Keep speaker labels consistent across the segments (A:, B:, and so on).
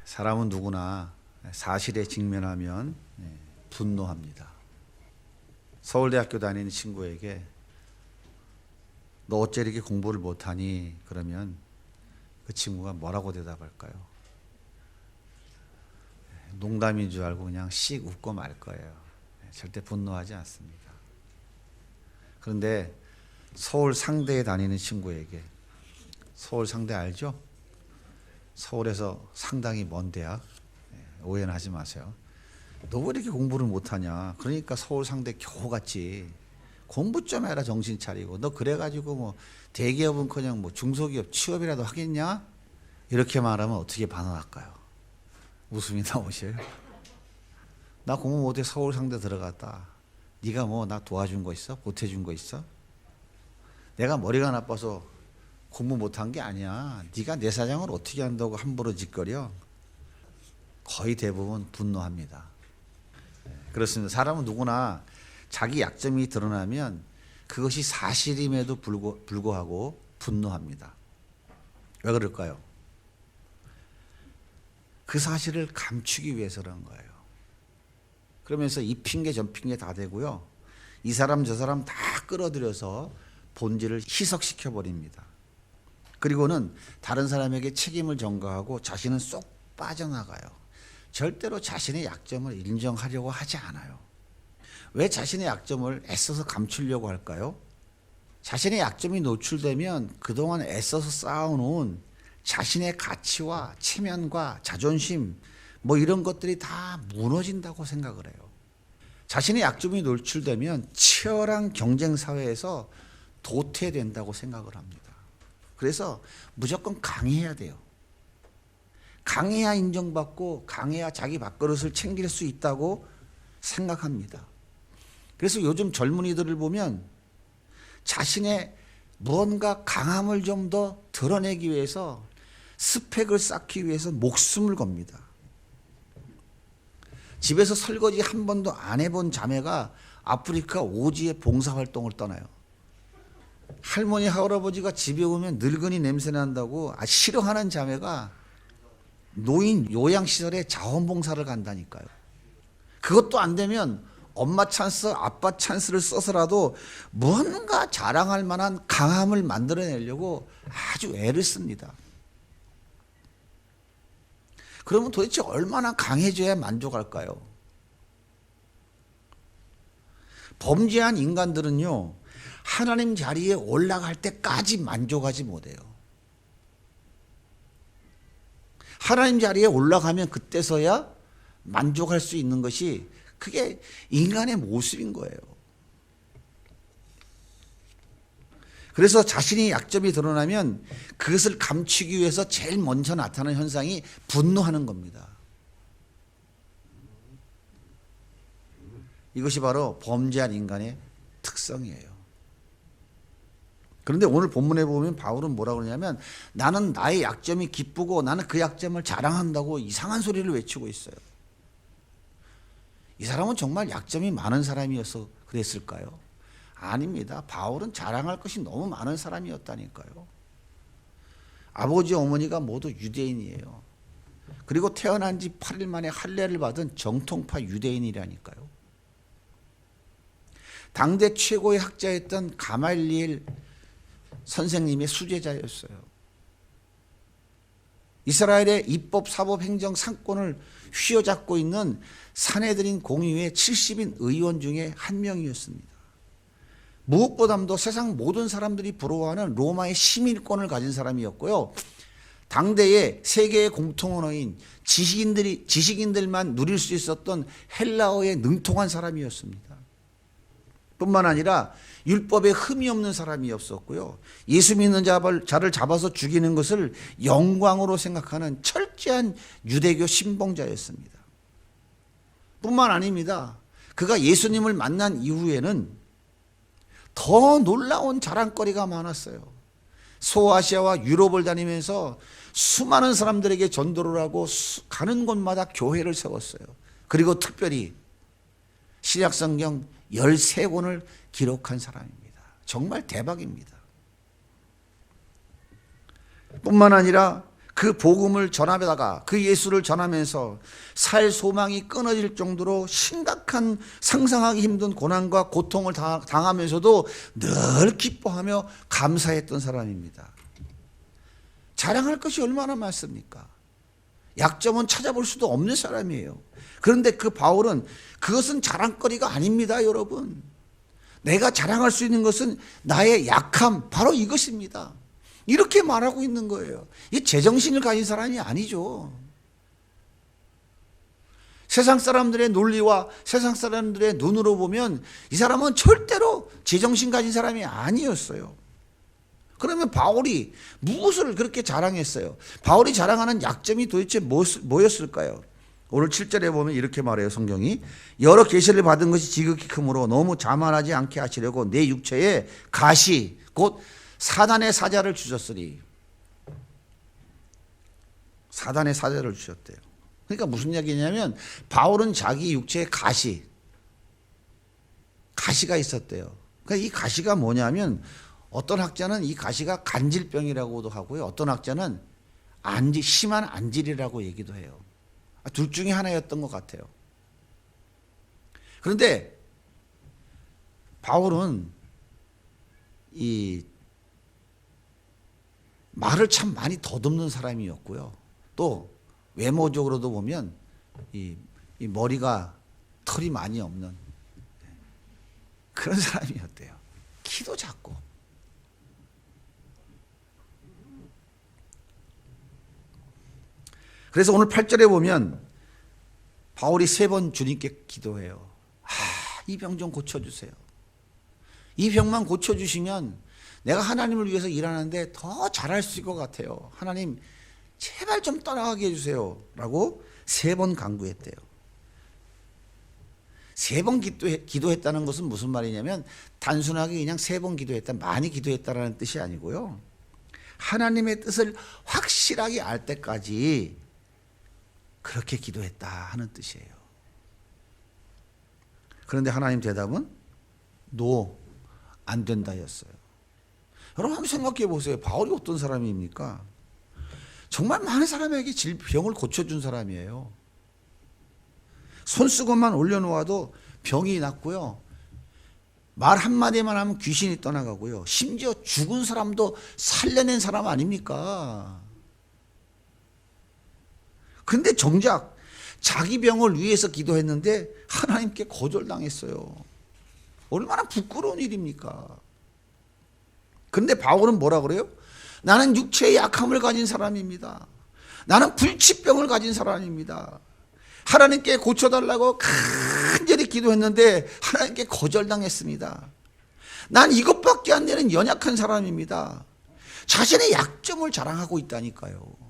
A: 사람은 누구나 사실에 직면하면 분노합니다. 서울대학교 다니는 친구에게 너 어째 이렇게 공부를 못하니? 그러면 그 친구가 뭐라고 대답할까요? 농담인 줄 알고 그냥 씩 웃고 말 거예요. 절대 분노하지 않습니다. 그런데 서울 상대에 다니는 친구에게, 서울 상대 알죠? 서울에서 상당히 먼 대학, 오해는 하지 마세요. 너 왜 이렇게 공부를 못하냐? 그러니까 서울 상대 겨우 갔지. 공부 좀 해라, 정신 차리고. 너 그래가지고 뭐 대기업은커녕 뭐 중소기업 취업이라도 하겠냐? 이렇게 말하면 어떻게 반응할까요? 웃음이 나오셔요. 나 공부 못해 서울 상대 들어갔다. 네가 뭐 나 도와준 거 있어? 보태준 거 있어? 내가 머리가 나빠서 공부 못한 게 아니야. 네가 내 사장을 어떻게 한다고 함부로 짓거려? 거의 대부분 분노합니다. 그렇습니다. 사람은 누구나 자기 약점이 드러나면 그것이 사실임에도 불구하고 분노합니다. 왜 그럴까요? 그 사실을 감추기 위해서 그런 거예요. 그러면서 이 핑계 저 핑계 다 대고요. 이 사람 저 사람 다 끌어들여서 본질을 희석시켜 버립니다. 그리고는 다른 사람에게 책임을 전가하고 자신은 쏙 빠져나가요. 절대로 자신의 약점을 인정하려고 하지 않아요. 왜 자신의 약점을 애써서 감추려고 할까요? 자신의 약점이 노출되면 그동안 애써서 쌓아놓은 자신의 가치와 체면과 자존심 뭐 이런 것들이 다 무너진다고 생각을 해요. 자신의 약점이 노출되면 치열한 경쟁 사회에서 도태된다고 생각을 합니다. 그래서 무조건 강해야 돼요. 강해야 인정받고 강해야 자기 밥그릇을 챙길 수 있다고 생각합니다. 그래서 요즘 젊은이들을 보면 자신의 무언가 강함을 좀 더 드러내기 위해서 스펙을 쌓기 위해서 목숨을 겁니다. 집에서 설거지 한 번도 안 해본 자매가 아프리카 오지에 봉사활동을 떠나요. 할머니 할아버지가 집에 오면 늙은이 냄새 난다고 싫어하는 자매가 노인 요양시설에 자원봉사를 간다니까요. 그것도 안 되면 엄마 찬스, 아빠 찬스를 써서라도 뭔가 자랑할 만한 강함을 만들어내려고 아주 애를 씁니다. 그러면 도대체 얼마나 강해져야 만족할까요? 범죄한 인간들은요, 하나님 자리에 올라갈 때까지 만족하지 못해요. 하나님 자리에 올라가면 그때서야 만족할 수 있는 것이 그게 인간의 모습인 거예요. 그래서 자신의 약점이 드러나면 그것을 감추기 위해서 제일 먼저 나타나는 현상이 분노하는 겁니다. 이것이 바로 범죄한 인간의 특성이에요. 그런데 오늘 본문에 보면 바울은 뭐라고 그러냐면 나는 나의 약점이 기쁘고 나는 그 약점을 자랑한다고 이상한 소리를 외치고 있어요. 이 사람은 정말 약점이 많은 사람이어서 그랬을까요? 아닙니다. 바울은 자랑할 것이 너무 많은 사람이었다니까요. 아버지 어머니가 모두 유대인이에요. 그리고 태어난 지 8일 만에 할례를 받은 정통파 유대인이라니까요. 당대 최고의 학자였던 가말리엘 선생님의 수제자였어요. 이스라엘의 입법, 사법, 행정, 상권을 휘어잡고 있는 산헤드린 공의회 70인 의원 중에 한 명이었습니다. 무엇보다도 세상 모든 사람들이 부러워하는 로마의 시민권을 가진 사람이었고요. 당대의 세계의 공통 언어인 지식인들만 누릴 수 있었던 헬라어에 능통한 사람이었습니다. 뿐만 아니라 율법에 흠이 없는 사람이었었고요. 예수 믿는 자를 잡아서 죽이는 것을 영광으로 생각하는 철저한 유대교 신봉자였습니다. 뿐만 아닙니다. 그가 예수님을 만난 이후에는 더 놀라운 자랑거리가 많았어요. 소아시아와 유럽을 다니면서 수많은 사람들에게 전도를 하고 가는 곳마다 교회를 세웠어요. 그리고 특별히 신약성경 13권을 기록한 사람입니다. 정말 대박입니다. 뿐만 아니라 그 복음을 전하다가 그 예수를 전하면서 살 소망이 끊어질 정도로 심각한 상상하기 힘든 고난과 고통을 당하면서도 늘 기뻐하며 감사했던 사람입니다. 자랑할 것이 얼마나 많습니까? 약점은 찾아볼 수도 없는 사람이에요. 그런데 그 바울은 그것은 자랑거리가 아닙니다, 여러분. 내가 자랑할 수 있는 것은 나의 약함, 바로 이것입니다. 이렇게 말하고 있는 거예요. 이 제정신을 가진 사람이 아니죠. 세상 사람들의 논리와 세상 사람들의 눈으로 보면 이 사람은 절대로 제정신 가진 사람이 아니었어요. 그러면 바울이 무엇을 그렇게 자랑했어요? 바울이 자랑하는 약점이 도대체 뭐였을까요? 오늘 7절에 보면 이렇게 말해요, 성경이. 여러 계시를 받은 것이 지극히 크므로 너무 자만하지 않게 하시려고 내 육체에 가시, 곧 사단의 사자를 주셨으니. 사단의 사자를 주셨대요. 그러니까 무슨 이야기냐면 바울은 자기 육체에 가시가 있었대요. 그러니까 이 가시가 뭐냐면 어떤 학자는 이 가시가 간질병이라고도 하고요. 어떤 학자는 심한 안질이라고 얘기도 해요. 둘 중에 하나였던 것 같아요. 그런데 바울은 이 말을 참 많이 더듬는 사람이었고요. 또 외모적으로도 보면 이 머리가 털이 많이 없는 그런 사람이었대요. 키도 작고. 그래서 오늘 8절에 보면 바울이 3번 주님께 기도해요. 이 병 좀 고쳐주세요. 이 병만 고쳐주시면 내가 하나님을 위해서 일하는데 더 잘할 수 있을 것 같아요. 하나님 제발 좀 떠나가게 해주세요. 라고 3번 간구했대요. 3번 기도했다는 것은 무슨 말이냐면 단순하게 그냥 3번 기도했다, 많이 기도했다라는 뜻이 아니고요. 하나님의 뜻을 확실하게 알 때까지 그렇게 기도했다 하는 뜻이에요. 그런데 하나님 대답은 노, 안 된다였어요. 여러분 한번 생각해 보세요. 바울이 어떤 사람입니까? 정말 많은 사람에게 병을 고쳐준 사람이에요. 손수건만 올려놓아도 병이 낫고요. 말 한마디만 하면 귀신이 떠나가고요. 심지어 죽은 사람도 살려낸 사람 아닙니까? 근데 정작 자기 병을 위해서 기도했는데 하나님께 거절당했어요. 얼마나 부끄러운 일입니까? 근데 바울은 뭐라 그래요? 나는 육체의 약함을 가진 사람입니다. 나는 불치병을 가진 사람입니다. 하나님께 고쳐달라고 간절히 기도했는데 하나님께 거절당했습니다. 난 이것밖에 안 되는 연약한 사람입니다. 자신의 약점을 자랑하고 있다니까요.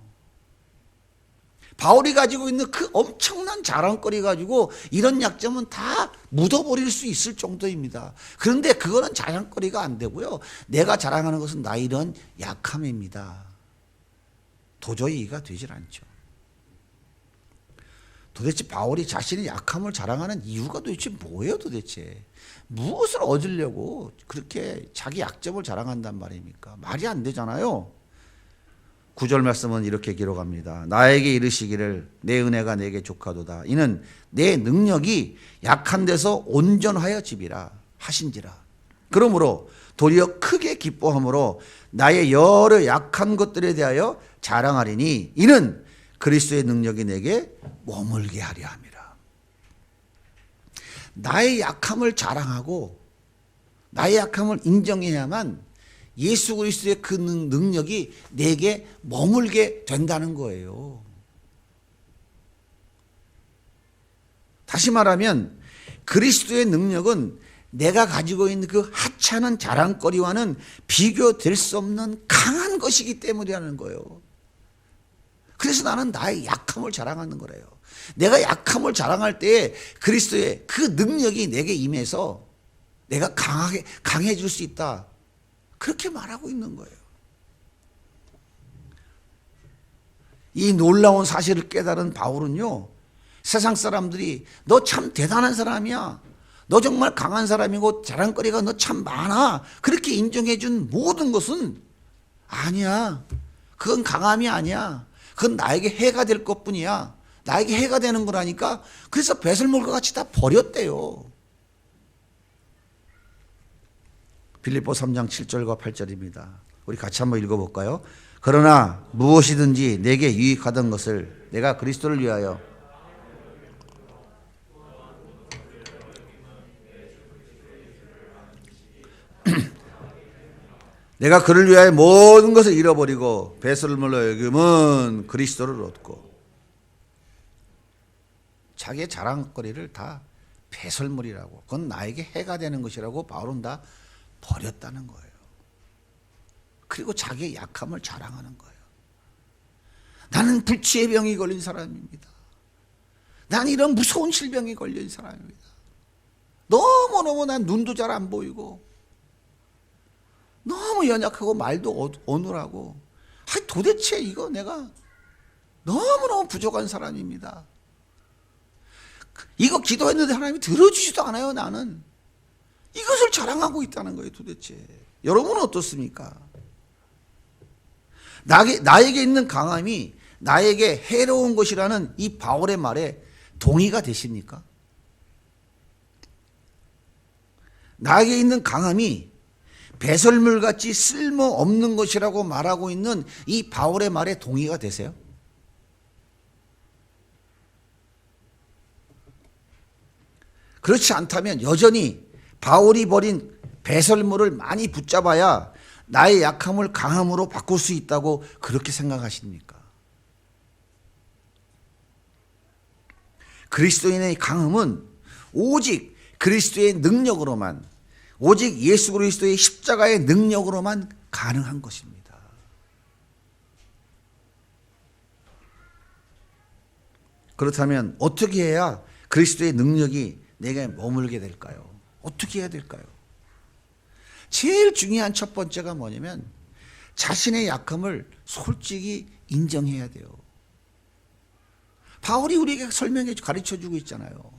A: 바울이 가지고 있는 그 엄청난 자랑거리 가지고 이런 약점은 다 묻어버릴 수 있을 정도입니다. 그런데 그거는 자랑거리가 안 되고요. 내가 자랑하는 것은 나 이런 약함입니다. 도저히 이해가 되질 않죠. 도대체 바울이 자신의 약함을 자랑하는 이유가 도대체 뭐예요 도대체? 무엇을 얻으려고 그렇게 자기 약점을 자랑한단 말입니까? 말이 안 되잖아요. 9절 말씀은 이렇게 기록합니다. 나에게 이르시기를 내 은혜가 내게 족하도다. 이는 내 능력이 약한 데서 온전하여 집이라 하신지라. 그러므로 도리어 크게 기뻐함으로 나의 여러 약한 것들에 대하여 자랑하리니 이는 그리스도의 능력이 내게 머물게 하려 함이라. 나의 약함을 자랑하고 나의 약함을 인정해야만 예수 그리스도의 그 능력이 내게 머물게 된다는 거예요. 다시 말하면 그리스도의 능력은 내가 가지고 있는 그 하찮은 자랑거리와는 비교될 수 없는 강한 것이기 때문이라는 거예요. 그래서 나는 나의 약함을 자랑하는 거래요. 내가 약함을 자랑할 때 그리스도의 그 능력이 내게 임해서 내가 강해질 수 있다. 그렇게 말하고 있는 거예요. 이 놀라운 사실을 깨달은 바울은요, 세상 사람들이 너 참 대단한 사람이야. 너 정말 강한 사람이고 자랑거리가 너 참 많아. 그렇게 인정해 준 모든 것은 아니야. 그건 강함이 아니야. 그건 나에게 해가 될 것뿐이야. 나에게 해가 되는 거라니까. 그래서 배설물과 같이 다 버렸대요. 빌립보 3장 7절과 8절입니다. 우리 같이 한번 읽어볼까요? 그러나 무엇이든지 내게 유익하던 것을 내가 그리스도를 위하여 내가 그를 위하여 모든 것을 잃어버리고 배설물로 여김은 그리스도를 얻고. 자기의 자랑거리를 다 배설물이라고, 그건 나에게 해가 되는 것이라고 바울은 다 버렸다는 거예요. 그리고 자기의 약함을 자랑하는 거예요. 나는 불치의 병이 걸린 사람입니다. 나는 이런 무서운 질병이 걸린 사람입니다. 너무너무 난 눈도 잘 안 보이고 너무 연약하고 말도 어눌하고, 도대체 이거 내가 너무너무 부족한 사람입니다. 이거 기도했는데 하나님이 들어주지도 않아요. 나는 이것을 자랑하고 있다는 거예요. 도대체 여러분은 어떻습니까? 나에게 있는 강함이 나에게 해로운 것이라는 이 바울의 말에 동의가 되십니까? 나에게 있는 강함이 배설물같이 쓸모없는 것이라고 말하고 있는 이 바울의 말에 동의가 되세요? 그렇지 않다면 여전히 바울이 버린 배설물을 많이 붙잡아야 나의 약함을 강함으로 바꿀 수 있다고 그렇게 생각하십니까? 그리스도인의 강함은 오직 그리스도의 능력으로만, 오직 예수 그리스도의 십자가의 능력으로만 가능한 것입니다. 그렇다면 어떻게 해야 그리스도의 능력이 내게 머물게 될까요? 어떻게 해야 될까요? 제일 중요한 첫 번째가 뭐냐면 자신의 약함을 솔직히 인정해야 돼요. 바울이 우리에게 설명해 가르쳐 주고 있잖아요.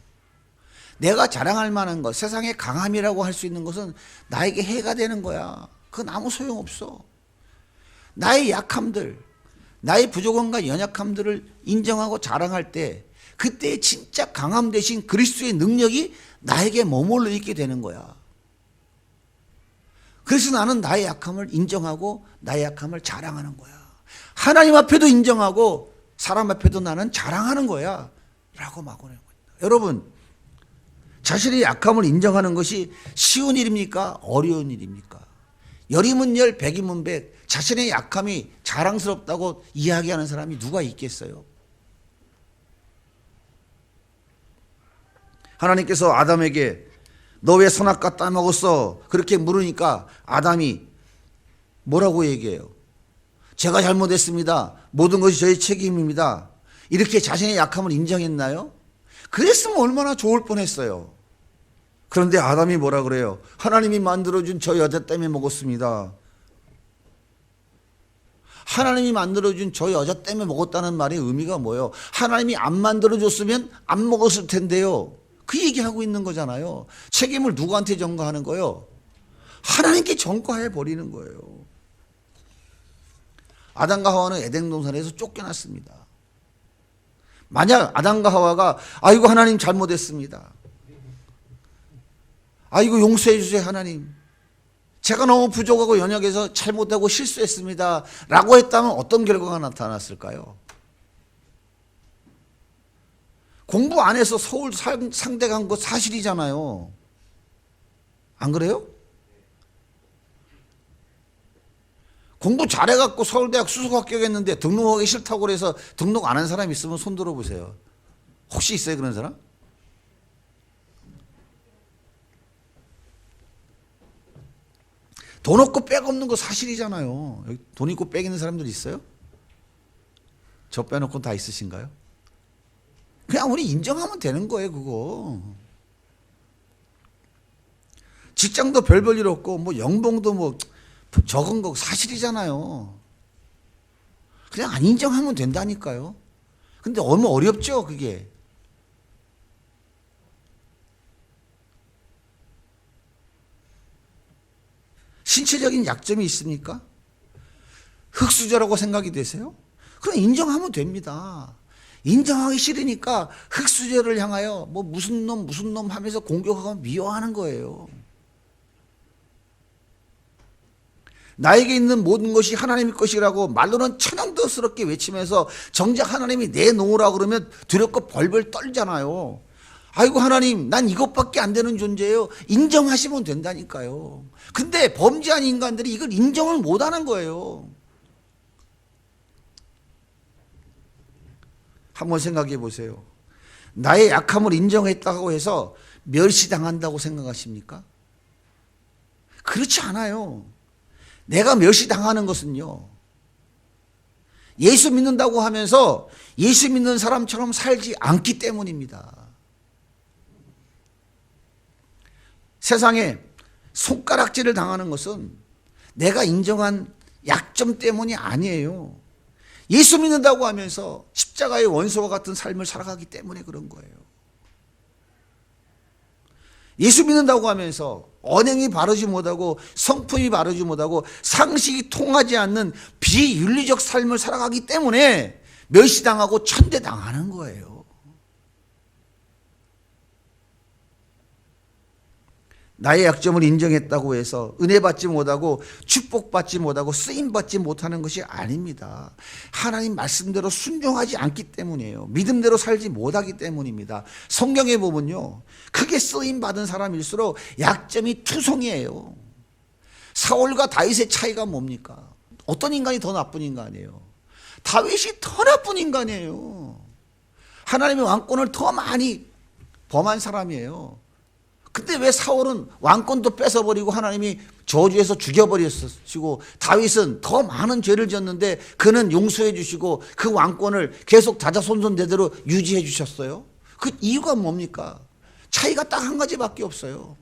A: 내가 자랑할 만한 것, 세상의 강함이라고 할 수 있는 것은 나에게 해가 되는 거야. 그건 아무 소용없어. 나의 약함들, 나의 부족함과 연약함들을 인정하고 자랑할 때 그때 진짜 강함 대신 그리스도의 능력이 나에게 머물러 있게 되는 거야. 그래서 나는 나의 약함을 인정하고 나의 약함을 자랑하는 거야. 하나님 앞에도 인정하고 사람 앞에도 나는 자랑하는 거야 라고 말하는 거예요. 여러분, 자신의 약함을 인정하는 것이 쉬운 일입니까? 어려운 일입니까? 열이면 열, 백이면 백, 자신의 약함이 자랑스럽다고 이야기하는 사람이 누가 있겠어요? 하나님께서 아담에게 너 왜 선악과 따먹었어? 그렇게 물으니까 아담이 뭐라고 얘기해요? 제가 잘못했습니다. 모든 것이 저의 책임입니다. 이렇게 자신의 약함을 인정했나요? 그랬으면 얼마나 좋을 뻔했어요. 그런데 아담이 뭐라 그래요? 하나님이 만들어준 저 여자 때문에 먹었습니다. 하나님이 만들어준 저 여자 때문에 먹었다는 말의 의미가 뭐예요? 하나님이 안 만들어줬으면 안 먹었을 텐데요. 그 얘기하고 있는 거잖아요. 책임을 누구한테 전가하는 거예요? 하나님께 전가해 버리는 거예요. 아담과 하와는 에덴 동산에서 쫓겨났습니다. 만약 아담과 하와가 아이고 하나님 잘못했습니다. 아이고 용서해 주세요 하나님. 제가 너무 부족하고 연약해서 잘못하고 실수했습니다 라고 했다면 어떤 결과가 나타났을까요? 공부 안 해서 서울 상대 간 거 사실이잖아요. 안 그래요? 공부 잘해갖고 서울대학 수석 합격했는데 등록하기 싫다고 그래서 등록 안 한 사람 있으면 손 들어보세요. 혹시 있어요 그런 사람? 돈 없고 백 없는 거 사실이잖아요. 여기 돈 있고 백 있는 사람들 있어요? 저 빼놓고 다 있으신가요? 그냥 우리 인정하면 되는 거예요 그거. 직장도 별 볼 일 없고 뭐 연봉도 뭐 적은 거 사실이잖아요. 그냥 안 인정하면 된다니까요. 근데 너무 어렵죠 그게. 신체적인 약점이 있습니까? 흙수저라고 생각이 되세요? 그럼 인정하면 됩니다. 인정하기 싫으니까 흙수저를 향하여 뭐 무슨 놈 하면서 공격하고 미워하는 거예요. 나에게 있는 모든 것이 하나님의 것이라고 말로는 천연덕스럽게 외치면서 정작 하나님이 내놓으라고 그러면 두렵고 벌벌 떨잖아요. 아이고 하나님, 난 이것밖에 안 되는 존재예요. 인정하시면 된다니까요. 근데 범죄한 인간들이 이걸 인정을 못하는 거예요. 한번 생각해 보세요. 나의 약함을 인정했다고 해서 멸시당한다고 생각하십니까? 그렇지 않아요. 내가 멸시당하는 것은요, 예수 믿는다고 하면서 예수 믿는 사람처럼 살지 않기 때문입니다. 세상에 손가락질을 당하는 것은 내가 인정한 약점 때문이 아니에요. 예수 믿는다고 하면서 십자가의 원수와 같은 삶을 살아가기 때문에 그런 거예요. 예수 믿는다고 하면서 언행이 바르지 못하고 성품이 바르지 못하고 상식이 통하지 않는 비윤리적 삶을 살아가기 때문에 멸시당하고 천대당하는 거예요. 나의 약점을 인정했다고 해서 은혜 받지 못하고 축복받지 못하고 쓰임받지 못하는 것이 아닙니다. 하나님 말씀대로 순종하지 않기 때문이에요. 믿음대로 살지 못하기 때문입니다. 성경에 보면요, 크게 쓰임받은 사람일수록 약점이 투성이에요. 사울과 다윗의 차이가 뭡니까? 어떤 인간이 더 나쁜 인간이에요? 다윗이 더 나쁜 인간이에요. 하나님의 왕권을 더 많이 범한 사람이에요. 근데 왜 사울은 왕권도 뺏어버리고 하나님이 저주해서 죽여버렸으시고 다윗은 더 많은 죄를 지었는데 그는 용서해 주시고 그 왕권을 계속 자자손손대대로 유지해 주셨어요? 그 이유가 뭡니까? 차이가 딱 한 가지밖에 없어요.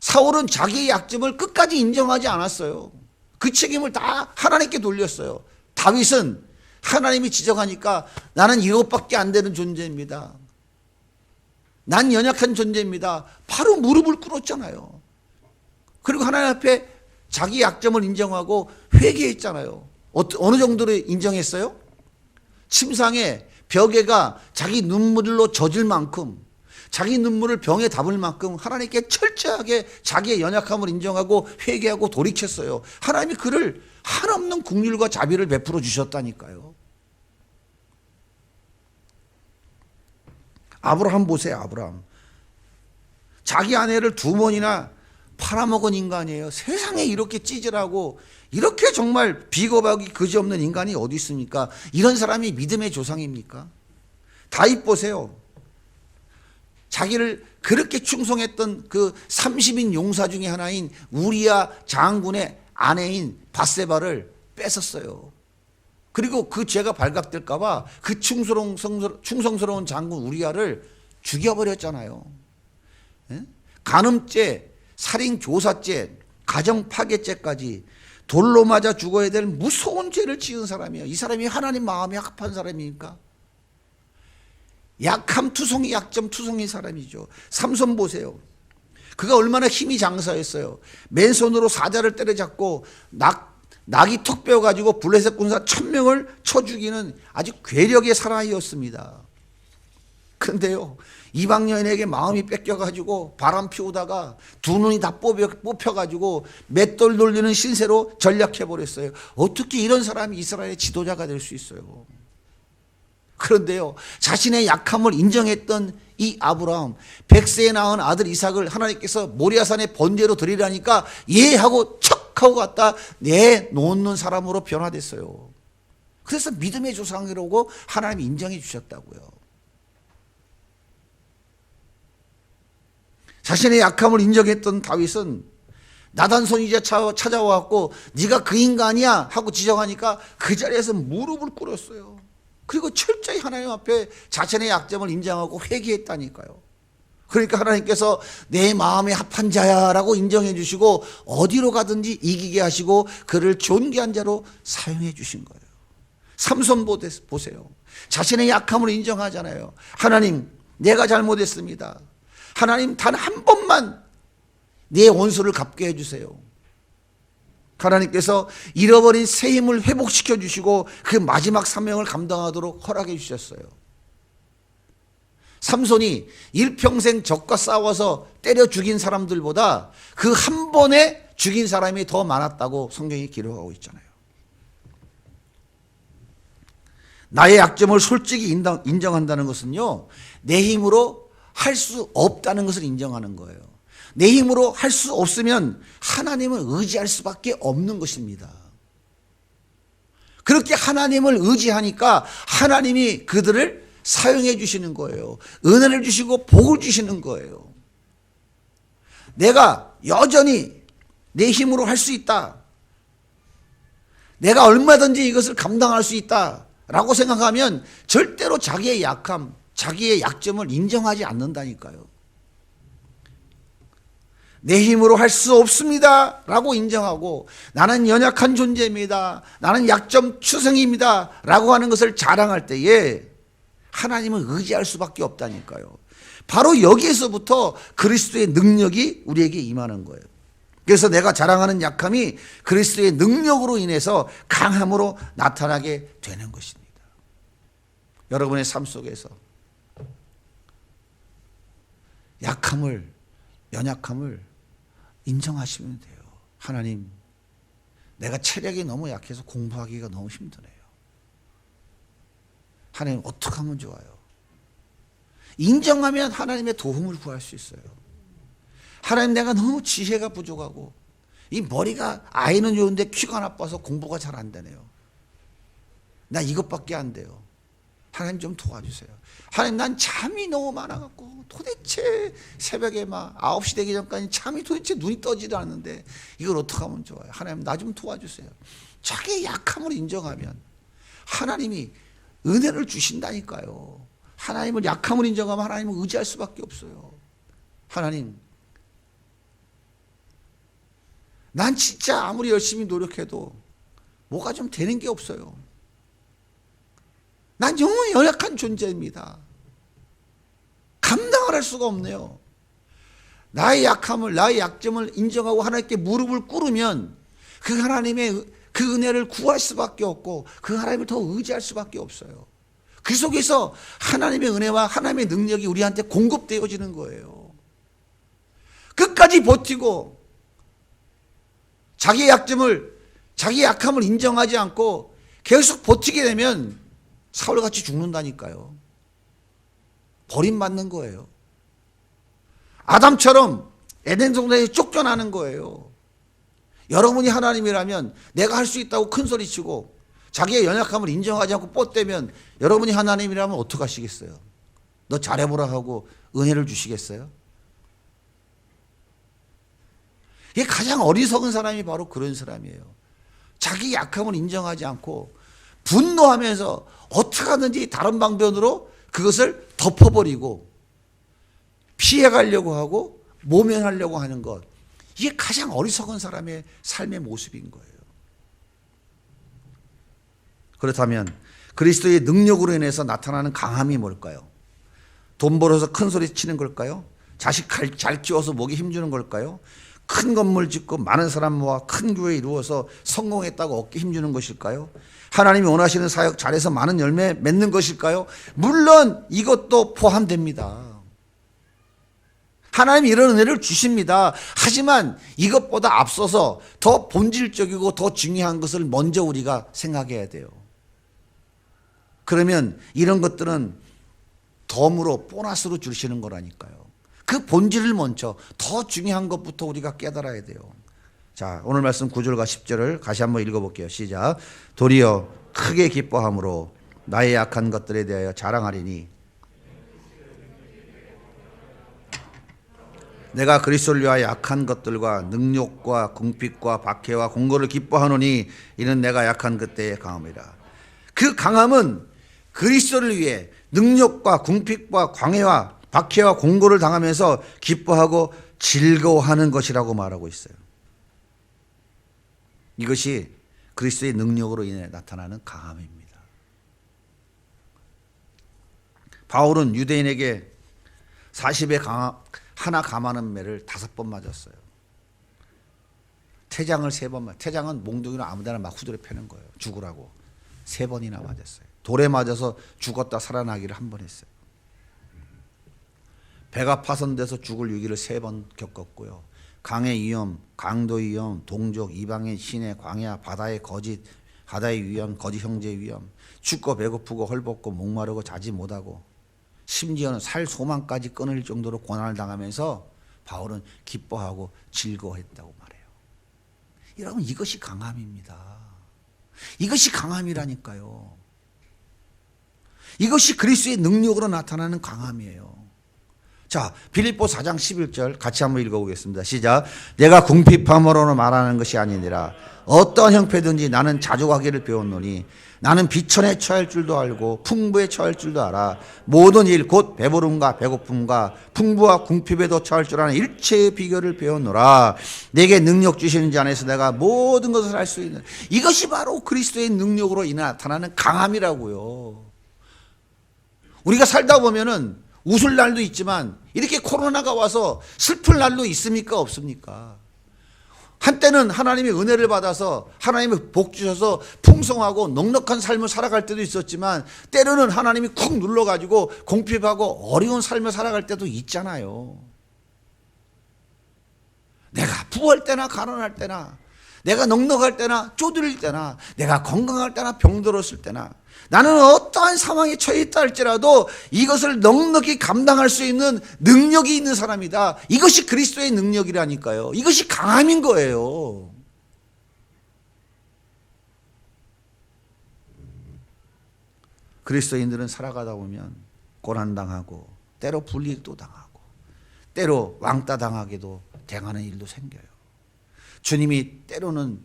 A: 사울은 자기의 약점을 끝까지 인정하지 않았어요. 그 책임을 다 하나님께 돌렸어요. 다윗은 하나님이 지적하니까 나는 이것밖에 안 되는 존재입니다. 난 연약한 존재입니다. 바로 무릎을 꿇었잖아요. 그리고 하나님 앞에 자기 약점을 인정하고 회개했잖아요. 어느 정도로 인정했어요? 침상에 벽에가 자기 눈물로 젖을 만큼, 자기 눈물을 병에 담을 만큼 하나님께 철저하게 자기의 연약함을 인정하고 회개하고 돌이켰어요. 하나님이 그를 한없는 긍휼과 자비를 베풀어 주셨다니까요. 아브라함 보세요. 아브라함 자기 아내를 2번이나 팔아먹은 인간이에요. 세상에 이렇게 찌질하고 이렇게 정말 비겁하기 그지없는 인간이 어디 있습니까? 이런 사람이 믿음의 조상입니까? 다윗 보세요. 자기를 그렇게 충성했던 그 30인 용사 중에 하나인 우리야 장군의 아내인 밧세바를 뺏었어요. 그리고 그 죄가 발각될까 봐 그 충성스러운 장군 우리야를 죽여버렸잖아요. 간음죄, 살인교사죄, 가정파괴죄까지 돌로 맞아 죽어야 될 무서운 죄를 지은 사람이에요. 이 사람이 하나님 마음에 합한 사람입니까? 약함 투성이, 약점 투성이 사람이죠. 삼손 보세요. 그가 얼마나 힘이 장사했어요. 맨손으로 사자를 때려잡고 낙이 턱 베어가지고 블레셋 군사 1000명을 쳐 죽이는 아주 괴력의 사나이였습니다. 근데요, 이방 여인에게 마음이 뺏겨가지고 바람 피우다가 두 눈이 다 뽑혀가지고 맷돌 돌리는 신세로 전락해버렸어요. 어떻게 이런 사람이 이스라엘의 지도자가 될 수 있어요? 그런데요, 자신의 약함을 인정했던 이 아브라함, 100세에 낳은 아들 이삭을 하나님께서 모리아산에 번제로 드리라니까 예 하고 척 하고 갔다 내놓는 사람으로 변화됐어요. 그래서 믿음의 조상이라고 하나님이 인정해 주셨다고요. 자신의 약함을 인정했던 다윗은 나단 선지자 찾아와갖고 네가 그 인간이야 하고 지적하니까 그 자리에서 무릎을 꿇었어요. 그리고 철저히 하나님 앞에 자신의 약점을 인정하고 회개했다니까요. 그러니까 하나님께서 내 마음에 합한 자야 라고 인정해 주시고 어디로 가든지 이기게 하시고 그를 존귀한 자로 사용해 주신 거예요. 삼손 보세요. 자신의 약함을 인정하잖아요. 하나님, 내가 잘못했습니다. 하나님, 단 한 번만 내 원수를 갚게 해주세요. 하나님께서 잃어버린 새 힘을 회복시켜 주시고 그 마지막 사명을 감당하도록 허락해 주셨어요. 삼손이 일평생 적과 싸워서 때려 죽인 사람들보다 그 한 번에 죽인 사람이 더 많았다고 성경이 기록하고 있잖아요. 나의 약점을 솔직히 인정한다는 것은요, 내 힘으로 할 수 없다는 것을 인정하는 거예요. 내 힘으로 할 수 없으면 하나님을 의지할 수밖에 없는 것입니다. 그렇게 하나님을 의지하니까 하나님이 그들을 사용해 주시는 거예요. 은혜를 주시고 복을 주시는 거예요. 내가 여전히 내 힘으로 할 수 있다, 내가 얼마든지 이것을 감당할 수 있다 라고 생각하면 절대로 자기의 약함, 자기의 약점을 인정하지 않는다니까요. 내 힘으로 할 수 없습니다 라고 인정하고, 나는 연약한 존재입니다, 나는 약점 추성입니다 라고 하는 것을 자랑할 때에 하나님을 의지할 수밖에 없다니까요. 바로 여기에서부터 그리스도의 능력이 우리에게 임하는 거예요. 그래서 내가 자랑하는 약함이 그리스도의 능력으로 인해서 강함으로 나타나게 되는 것입니다. 여러분의 삶 속에서 약함을, 연약함을 인정하시면 돼요. 하나님, 내가 체력이 너무 약해서 공부하기가 너무 힘드네요. 하나님, 어떻게 하면 좋아요? 인정하면 하나님의 도움을 구할 수 있어요. 하나님, 내가 너무 지혜가 부족하고 이 머리가, 아이는 좋은데 귀가 나빠서 공부가 잘 안 되네요. 나 이것밖에 안 돼요. 하나님 좀 도와주세요. 하나님, 난 잠이 너무 많아갖고 도대체 새벽에 막 9시 되기 전까지 잠이 도대체 눈이 떠지도 않는데 이걸 어떻게 하면 좋아요? 하나님, 나 좀 도와주세요. 자기의 약함을 인정하면 하나님이 은혜를 주신다니까요. 하나님을, 약함을 인정하면 하나님을 의지할 수밖에 없어요. 하나님, 난 진짜 아무리 열심히 노력해도 뭐가 좀 되는 게 없어요. 난 영원히 연약한 존재입니다. 감당을 할 수가 없네요. 나의 약함을, 나의 약점을 인정하고 하나님께 무릎을 꿇으면 그 하나님의 그 은혜를 구할 수밖에 없고 그 하나님을 더 의지할 수밖에 없어요. 그 속에서 하나님의 은혜와 하나님의 능력이 우리한테 공급되어지는 거예요. 끝까지 버티고 자기의 약점을, 자기의 약함을 인정하지 않고 계속 버티게 되면 사울같이 죽는다니까요. 버림받는 거예요. 아담처럼 에덴 동산에 쫓겨나는 거예요. 여러분이 하나님이라면 내가 할 수 있다고 큰 소리치고 자기의 연약함을 인정하지 않고 뻗대면 여러분이 하나님이라면 어떻게 하시겠어요? 너 잘해보라 하고 은혜를 주시겠어요? 이게 가장 어리석은 사람이 바로 그런 사람이에요. 자기 약함을 인정하지 않고 분노하면서 어떻게 하든지 다른 방편으로 그것을 덮어버리고 피해가려고 하고 모면하려고 하는 것, 이게 가장 어리석은 사람의 삶의 모습인 거예요. 그렇다면 그리스도의 능력으로 인해서 나타나는 강함이 뭘까요? 돈 벌어서 큰 소리 치는 걸까요? 자식 잘 키워서 목에 힘주는 걸까요? 큰 건물 짓고 많은 사람 모아 큰 교회 이루어서 성공했다고 어깨 힘주는 것일까요? 하나님이 원하시는 사역 잘해서 많은 열매 맺는 것일까요? 물론 이것도 포함됩니다. 하나님이 이런 은혜를 주십니다. 하지만 이것보다 앞서서 더 본질적이고 더 중요한 것을 먼저 우리가 생각해야 돼요. 그러면 이런 것들은 덤으로, 보너스로 주시는 거라니까요. 그 본질을 먼저, 더 중요한 것부터 우리가 깨달아야 돼요. 자, 오늘 말씀 9절과 10절을 다시 한번 읽어볼게요. 시작. 도리어 크게 기뻐함으로 나의 약한 것들에 대하여 자랑하리니 내가 그리스도를 위하여 약한 것들과 능욕과 궁핍과 박해와 공고를 기뻐하노니 이는 내가 약한 그때의 강함이라. 그 강함은 그리스도를 위해 능욕과 궁핍과 광해와 박해와 공고를 당하면서 기뻐하고 즐거워하는 것이라고 말하고 있어요. 이것이 그리스도의 능력으로 인해 나타나는 강함입니다. 바울은 유대인에게 40에 하나 감하는 매를 5번 맞았어요. 태장을 3번 태장은 몽둥이로 아무데나 막 후드려 패는 거예요. 죽으라고. 3번이나 맞았어요. 돌에 맞아서 죽었다 살아나기를 1번 했어요. 배가 파손돼서 죽을 위기를 3번 겪었고요. 강의 위험, 강도의 위험, 동족, 이방인, 시내, 광야, 바다의 거짓, 바다의 위험, 거짓 형제의 위험, 춥고 배고프고 헐벗고 목마르고 자지 못하고 심지어는 살 소망까지 끊을 정도로 고난을 당하면서 바울은 기뻐하고 즐거워했다고 말해요. 여러분, 이것이 강함입니다. 이것이 강함이라니까요. 이것이 그리스도의 능력으로 나타나는 강함이에요. 자, 빌립보 4장 11절 같이 한번 읽어보겠습니다. 시작. 내가 궁핍함으로는 말하는 것이 아니니라. 어떠한 형편든지 나는 자족하기를 배웠노니 나는 비천에 처할 줄도 알고 풍부에 처할 줄도 알아. 모든 일 곧 배부름과 배고픔과 풍부와 궁핍에도 처할 줄 아는 일체의 비결을 배웠노라. 내게 능력 주시는 자 안에서 내가 모든 것을 할 수 있는, 이것이 바로 그리스도의 능력으로 인해 나타나는 강함이라고요. 우리가 살다 보면은 웃을 날도 있지만 이렇게 코로나가 와서 슬플 날도 있습니까? 없습니까? 한때는 하나님의 은혜를 받아서 하나님의 복 주셔서 풍성하고 넉넉한 삶을 살아갈 때도 있었지만 때로는 하나님이 쿡 눌러가지고 공핍하고 어려운 삶을 살아갈 때도 있잖아요. 내가 부할 때나 가난할 때나, 내가 넉넉할 때나 쪼들릴 때나, 내가 건강할 때나 병들었을 때나, 나는 어떠한 상황에 처해 있다 할지라도 이것을 넉넉히 감당할 수 있는 능력이 있는 사람이다. 이것이 그리스도의 능력이라니까요. 이것이 강함인 거예요. 그리스도인들은 살아가다 보면 고난당하고 때로 불이익도 당하고 때로 왕따 당하게도 당하는 일도 생겨요. 주님이 때로는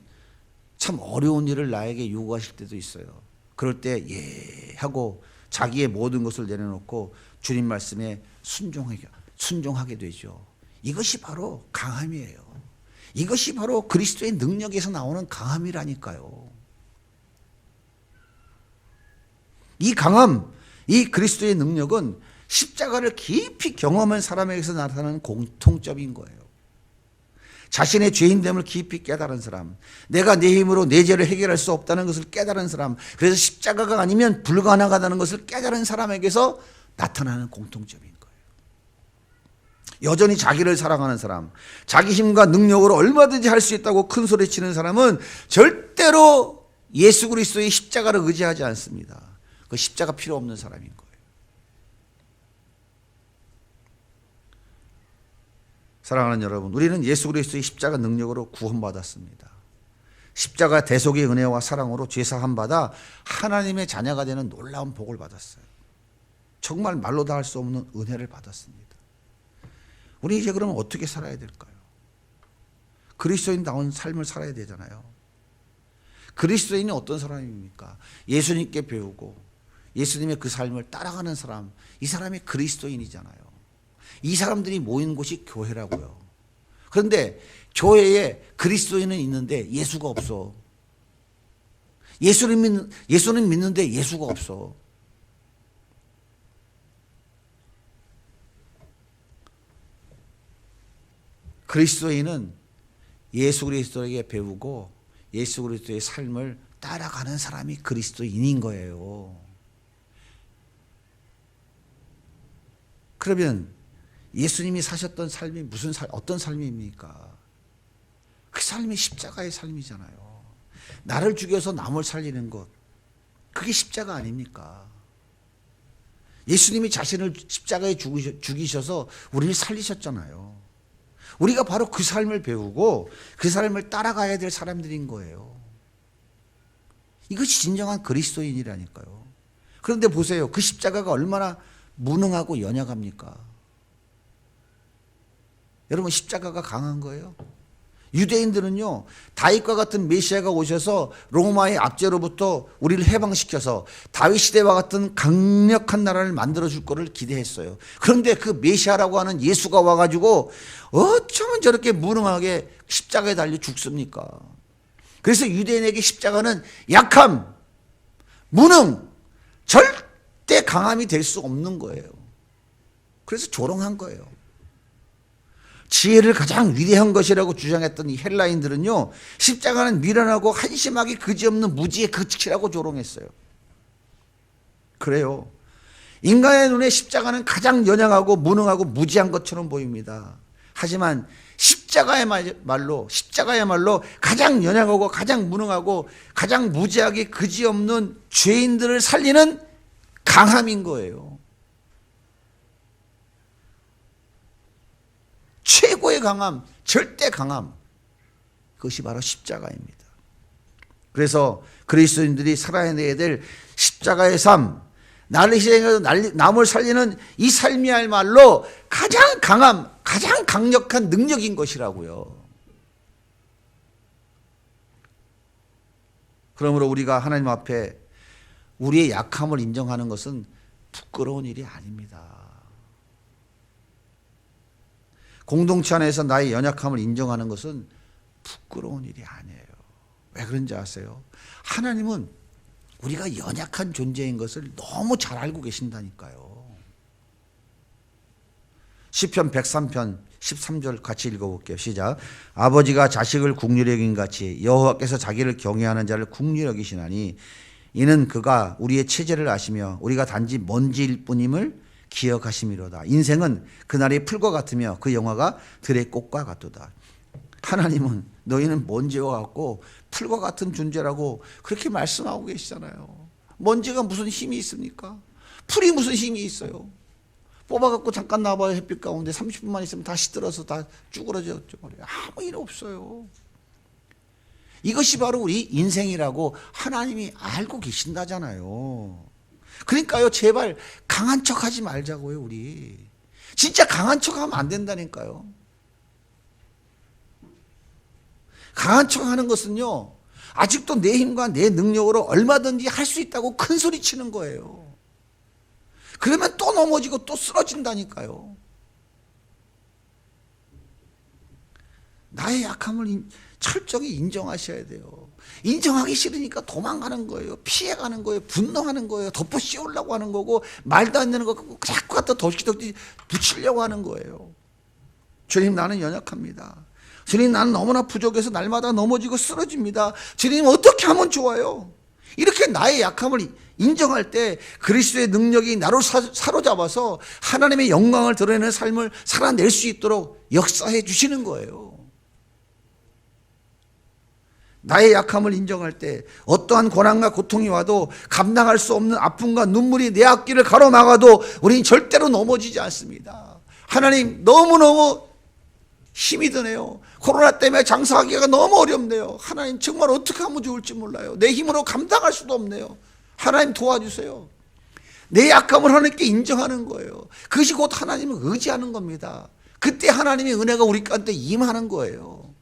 A: 참 어려운 일을 나에게 요구하실 때도 있어요. 그럴 때 예 하고 자기의 모든 것을 내려놓고 주님 말씀에 순종하게 되죠. 이것이 바로 강함이에요. 이것이 바로 그리스도의 능력에서 나오는 강함이라니까요. 이 강함, 이 그리스도의 능력은 십자가를 깊이 경험한 사람에게서 나타나는 공통점인 거예요. 자신의 죄인됨을 깊이 깨달은 사람, 내가 내 힘으로 내 죄를 해결할 수 없다는 것을 깨달은 사람, 그래서 십자가가 아니면 불가능하다는 것을 깨달은 사람에게서 나타나는 공통점인 거예요. 여전히 자기를 사랑하는 사람, 자기 힘과 능력으로 얼마든지 할 수 있다고 큰 소리치는 사람은 절대로 예수 그리스도의 십자가를 의지하지 않습니다. 그 십자가 필요 없는 사람인 거예요. 사랑하는 여러분, 우리는 예수 그리스도의 십자가 능력으로 구원받았습니다. 십자가 대속의 은혜와 사랑으로 죄사함 받아 하나님의 자녀가 되는 놀라운 복을 받았어요. 정말 말로 다 할 수 없는 은혜를 받았습니다. 우리 이제 그러면 어떻게 살아야 될까요? 그리스도인다운 삶을 살아야 되잖아요. 그리스도인이 어떤 사람입니까? 예수님께 배우고 예수님의 그 삶을 따라가는 사람, 이 사람이 그리스도인이잖아요. 이 사람들이 모인 곳이 교회라고요. 그런데 교회에 그리스도인은 있는데 예수가 없어. 예수는 믿는데 예수가 없어. 그리스도인은 예수 그리스도에게 배우고 예수 그리스도의 삶을 따라가는 사람이 그리스도인인 거예요. 그러면 예수님이 사셨던 삶이 어떤 삶입니까? 그 삶이 십자가의 삶이잖아요. 나를 죽여서 남을 살리는 것, 그게 십자가 아닙니까? 예수님이 자신을 십자가에 죽이셔서 우리를 살리셨잖아요. 우리가 바로 그 삶을 배우고 그 삶을 따라가야 될 사람들인 거예요. 이것이 진정한 그리스도인이라니까요. 그런데 보세요. 그 십자가가 얼마나 무능하고 연약합니까? 여러분, 십자가가 강한 거예요. 유대인들은요, 다윗과 같은 메시아가 오셔서 로마의 압제로부터 우리를 해방시켜서 다윗 시대와 같은 강력한 나라를 만들어줄 거를 기대했어요. 그런데 그 메시아라고 하는 예수가 와가지고 어쩌면 저렇게 무능하게 십자가에 달려 죽습니까? 그래서 유대인에게 십자가는 약함, 무능, 절대 강함이 될 수 없는 거예요. 그래서 조롱한 거예요. 지혜를 가장 위대한 것이라고 주장했던 이 헬라인들은요, 십자가는 미련하고 한심하게 그지없는 무지의 그치라고 조롱했어요. 그래요. 인간의 눈에 십자가는 가장 연약하고 무능하고 무지한 것처럼 보입니다. 하지만 십자가야말로 가장 연약하고 가장 무능하고 가장 무지하게 그지없는 죄인들을 살리는 강함인 거예요. 최고의 강함, 절대 강함, 그것이 바로 십자가입니다. 그래서 그리스도인들이 살아내야 될 십자가의 삶, 나를 희생해서 남을 살리는 이 삶이야말로 가장 강함, 가장 강력한 능력인 것이라고요. 그러므로 우리가 하나님 앞에 우리의 약함을 인정하는 것은 부끄러운 일이 아닙니다. 공동체 안에서 나의 연약함을 인정하는 것은 부끄러운 일이 아니에요. 왜 그런지 아세요? 하나님은 우리가 연약한 존재인 것을 너무 잘 알고 계신다니까요. 시편 103편 13절 같이 읽어볼게요. 시작. 아버지가 자식을 국률히 여긴 같이 여호와께서 자기를 경외하는 자를 국률히 여기시나니 이는 그가 우리의 체제를 아시며 우리가 단지 먼지일 뿐임을 기억하심이로다. 인생은 그날의 풀과 같으며 그 영화가 들의 꽃과 같도다. 하나님은 너희는 먼지와 같고 풀과 같은 존재라고 그렇게 말씀하고 계시잖아요. 먼지가 무슨 힘이 있습니까? 풀이 무슨 힘이 있어요? 뽑아갖고 잠깐 나와봐요. 햇빛 가운데 30분만 있으면 다 시들어서 다 쭈그러져 버려요. 아무 일 없어요. 이것이 바로 우리 인생이라고 하나님이 알고 계신다잖아요. 그러니까요, 제발 강한 척하지 말자고요. 우리 진짜 강한 척하면 안 된다니까요. 강한 척하는 것은요, 아직도 내 힘과 내 능력으로 얼마든지 할 수 있다고 큰 소리 치는 거예요. 그러면 또 넘어지고 또 쓰러진다니까요. 나의 약함을 철저히 인정하셔야 돼요. 인정하기 싫으니까 도망가는 거예요. 피해가는 거예요. 분노하는 거예요. 덮어 씌우려고 하는 거고, 말도 안 되는 거 자꾸 갖다 덕지덕지 붙이려고 하는 거예요. 주님, 나는 연약합니다. 주님, 나는 너무나 부족해서 날마다 넘어지고 쓰러집니다. 주님, 어떻게 하면 좋아요? 이렇게 나의 약함을 인정할 때 그리스도의 능력이 나를 사로잡아서 하나님의 영광을 드러내는 삶을 살아낼 수 있도록 역사해 주시는 거예요. 나의 약함을 인정할 때 어떠한 고난과 고통이 와도 감당할 수 없는 아픔과 눈물이 내 앞길을 가로막아도 우리는 절대로 넘어지지 않습니다. 하나님, 너무너무 힘이 드네요. 코로나 때문에 장사하기가 너무 어렵네요. 하나님, 정말 어떻게 하면 좋을지 몰라요. 내 힘으로 감당할 수도 없네요. 하나님, 도와주세요. 내 약함을 하나님께 인정하는 거예요. 그것이 곧 하나님을 의지하는 겁니다. 그때 하나님의 은혜가 우리 가운데 임하는 거예요.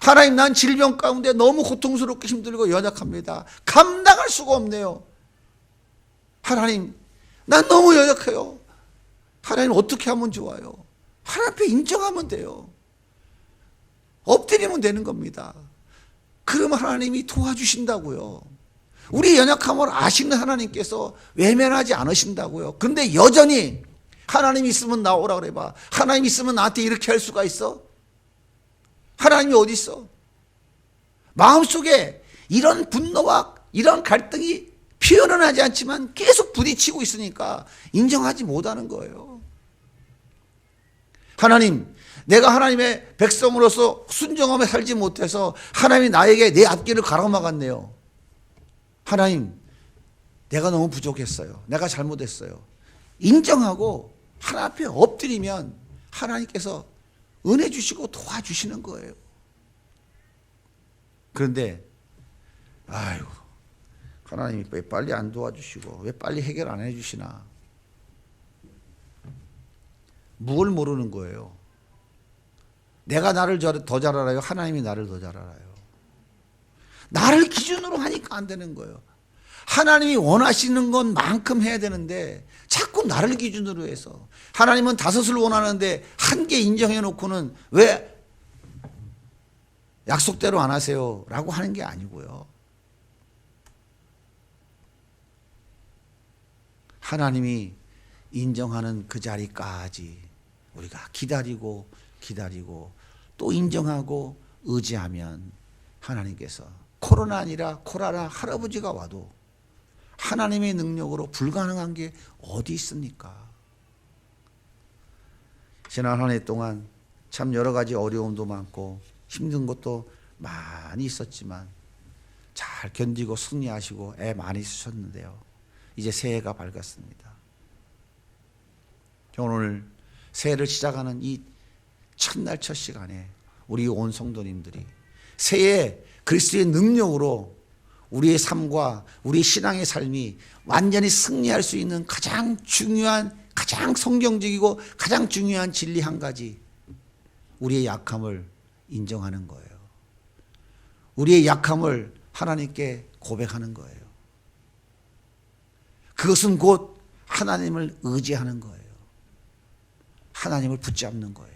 A: 하나님, 난 질병 가운데 너무 고통스럽고 힘들고 연약합니다. 감당할 수가 없네요. 하나님, 난 너무 연약해요. 하나님, 어떻게 하면 좋아요? 하나님 앞에 인정하면 돼요. 엎드리면 되는 겁니다. 그러면 하나님이 도와주신다고요. 우리 연약함을 아시는 하나님께서 외면하지 않으신다고요. 그런데 여전히 하나님 있으면 나오라 그래봐. 하나님 있으면 나한테 이렇게 할 수가 있어? 하나님이 어디 있어? 마음속에 이런 분노와 이런 갈등이 표현은 하지 않지만 계속 부딪히고 있으니까 인정하지 못하는 거예요. 하나님, 내가 하나님의 백성으로서 순종하며 살지 못해서 하나님이 나에게 내 앞길을 가로막았네요. 하나님, 내가 너무 부족했어요. 내가 잘못했어요. 인정하고 하나님 앞에 엎드리면 하나님께서 은혜 주시고 도와주시는 거예요. 그런데 아이고, 하나님이 왜 빨리 안 도와주시고 왜 빨리 해결 안 해주시나. 뭘 모르는 거예요. 내가 나를 더 잘 알아요? 하나님이 나를 더 잘 알아요? 나를 기준으로 하니까 안 되는 거예요. 하나님이 원하시는 것만큼 해야 되는데 자꾸 나를 기준으로 해서, 하나님은 5을 원하는데 1개 인정해 놓고는 왜 약속대로 안 하세요? 라고 하는 게 아니고요. 하나님이 인정하는 그 자리까지 우리가 기다리고 기다리고 또 인정하고 의지하면 하나님께서 코로나 아니라 코로나 할아버지가 와도 하나님의 능력으로 불가능한 게 어디 있습니까? 지난 한 해 동안 참 여러 가지 어려움도 많고 힘든 것도 많이 있었지만 잘 견디고 승리하시고 애 많이 쓰셨는데요. 이제 새해가 밝았습니다. 오늘 새해를 시작하는 이 첫날 첫 시간에 우리 온 성도님들이 새해 그리스도의 능력으로 우리의 삶과 우리 신앙의 삶이 완전히 승리할 수 있는 가장 중요한, 가장 성경적이고 가장 중요한 진리 한 가지, 우리의 약함을 인정하는 거예요. 우리의 약함을 하나님께 고백하는 거예요. 그것은 곧 하나님을 의지하는 거예요. 하나님을 붙잡는 거예요.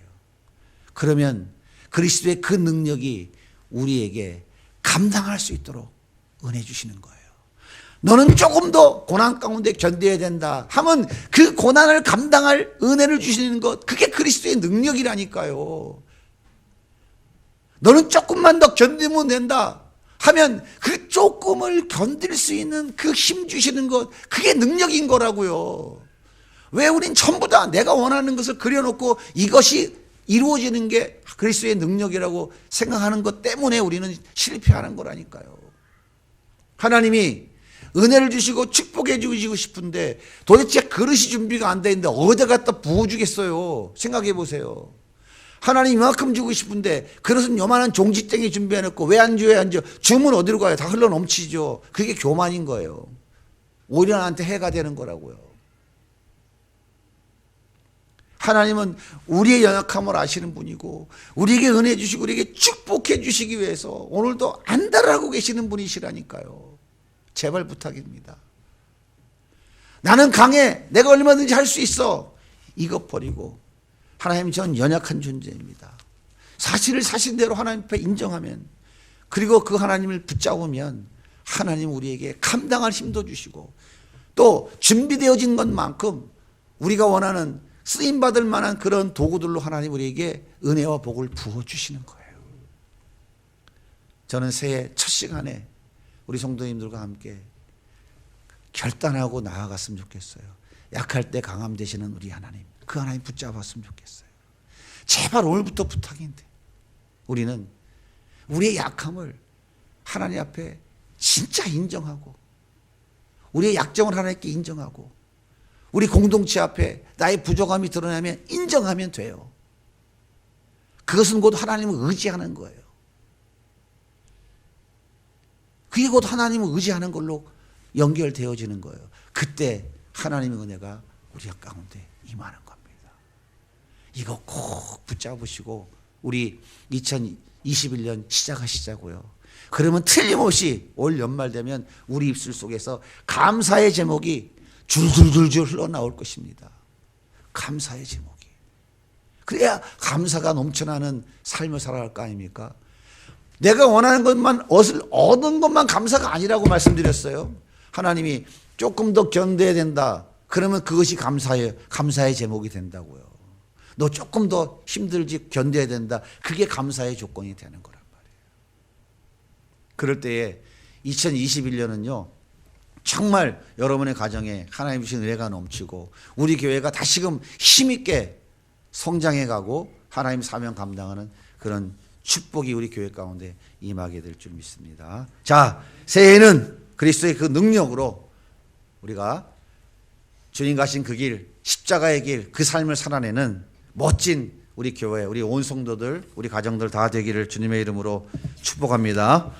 A: 그러면 그리스도의 그 능력이 우리에게 감당할 수 있도록 은혜 주시는 거예요. 너는 조금 더 고난 가운데 견뎌야 된다 하면 그 고난을 감당할 은혜를 주시는 것, 그게 그리스도의 능력이라니까요. 너는 조금만 더 견디면 된다 하면 그 조금을 견딜 수 있는 그 힘 주시는 것, 그게 능력인 거라고요. 왜 우린 전부 다 내가 원하는 것을 그려놓고 이것이 이루어지는 게 그리스도의 능력이라고 생각하는 것 때문에 우리는 실패하는 거라니까요. 하나님이 은혜를 주시고 축복해 주시고 싶은데 도대체 그릇이 준비가 안 돼 있는데 어디 갖다 부어주겠어요? 생각해 보세요. 하나님 이만큼 주고 싶은데 그릇은 요만한 종지땡이 준비해놓고 왜 안 줘야 안 줘? 주면 어디로 가요? 다 흘러 넘치죠. 그게 교만인 거예요. 오히려 나한테 해가 되는 거라고요. 하나님은 우리의 연약함을 아시는 분이고 우리에게 은혜 주시고 우리에게 축복해 주시기 위해서 오늘도 안달하고 계시는 분이시라니까요. 제발 부탁입니다. 나는 강해, 내가 얼마든지 할 수 있어, 이것 버리고 하나님, 전 연약한 존재입니다. 사실을 사실대로 하나님 앞에 인정하면, 그리고 그 하나님을 붙잡으면 하나님 우리에게 감당할 힘도 주시고 또 준비되어진 것만큼 우리가 원하는 쓰임받을 만한 그런 도구들로 하나님 우리에게 은혜와 복을 부어주시는 거예요. 저는 새해 첫 시간에 우리 성도님들과 함께 결단하고 나아갔으면 좋겠어요. 약할 때 강함 되시는 우리 하나님, 그 하나님 붙잡았으면 좋겠어요. 제발 오늘부터 부탁인데 우리는 우리의 약함을 하나님 앞에 진짜 인정하고 우리의 약점을 하나님께 인정하고 우리 공동체 앞에 나의 부족함이 드러나면 인정하면 돼요. 그것은 곧 하나님을 의지하는 거예요. 그게 곧 하나님을 의지하는 걸로 연결되어지는 거예요. 그때 하나님의 은혜가 우리 가운데 임하는 겁니다. 이거 꼭 붙잡으시고 우리 2021년 시작하시자고요. 그러면 틀림없이 올 연말 되면 우리 입술 속에서 감사의 제목이 줄줄줄줄 흘러나올 것입니다. 감사의 제목이. 그래야 감사가 넘쳐나는 삶을 살아갈 거 아닙니까? 내가 원하는 것만 얻은 것만 감사가 아니라고 말씀드렸어요. 하나님이 조금 더 견뎌야 된다. 그러면 그것이 감사의 제목이 된다고요. 너 조금 더 힘들지 견뎌야 된다. 그게 감사의 조건이 되는 거란 말이에요. 그럴 때에 2021년은요. 정말 여러분의 가정에 하나님 주신 은혜가 넘치고 우리 교회가 다시금 힘있게 성장해가고 하나님 사명 감당하는 그런 축복이 우리 교회 가운데 임하게 될 줄 믿습니다. 자, 새해에는 그리스도의 그 능력으로 우리가 주님 가신 그 길, 십자가의 길, 그 삶을 살아내는 멋진 우리 교회, 우리 온 성도들, 우리 가정들 다 되기를 주님의 이름으로 축복합니다.